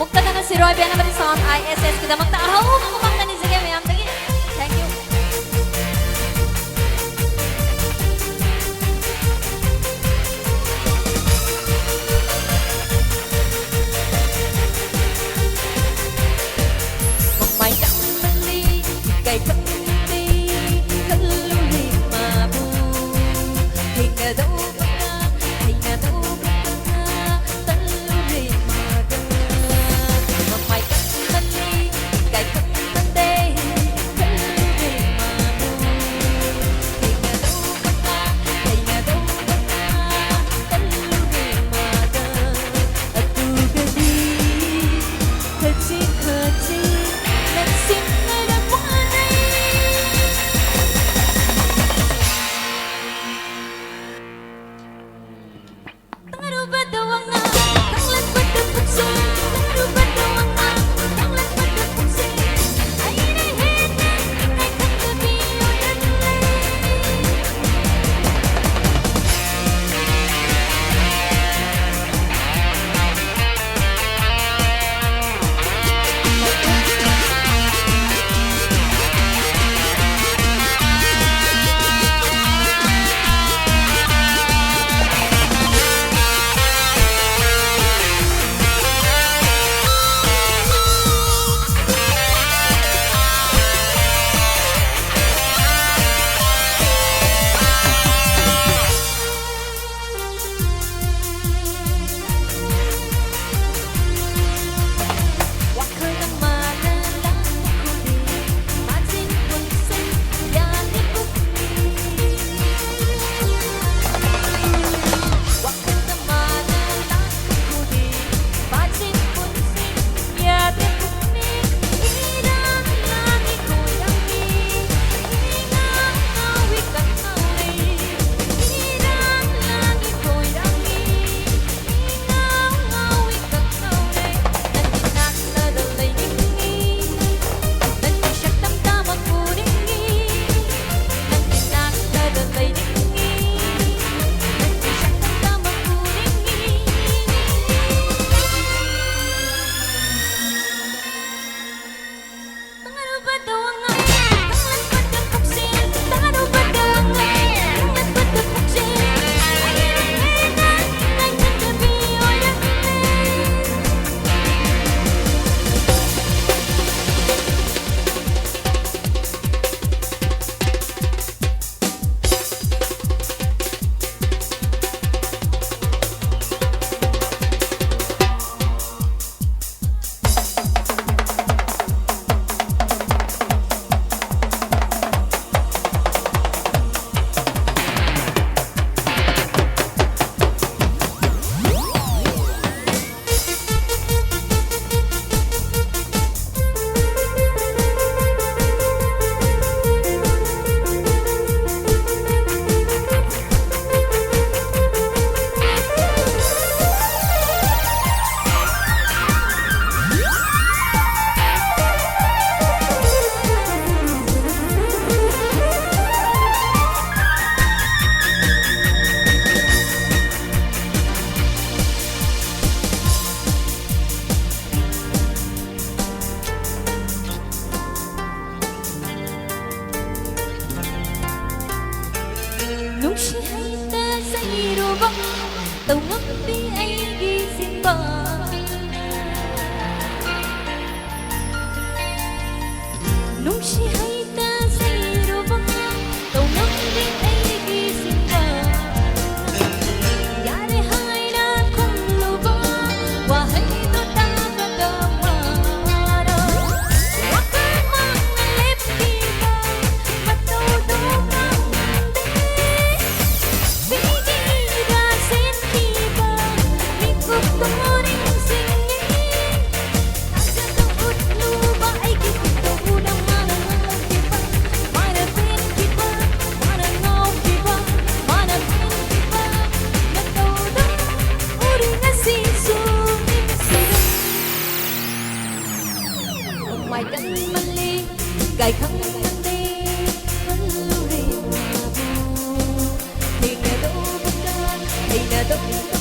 Mukta na si Roy Bian naman sa ISS kita magtaaw kumanta ni sige ma'am. Thank you. May mali kay kandi kaluli mabu hingga daw Nung siya'y nasa irubang tawag di ay gising ba? Nung siya'y nasa irubang tawag di ay gising ba? Yari hay na kung lubang wahai to takadamara. Wakang mga lepti ba matutong Mai cắn mali cài khăn đi lùi mà bu thì nghe đâu bất ca thì nghe đâu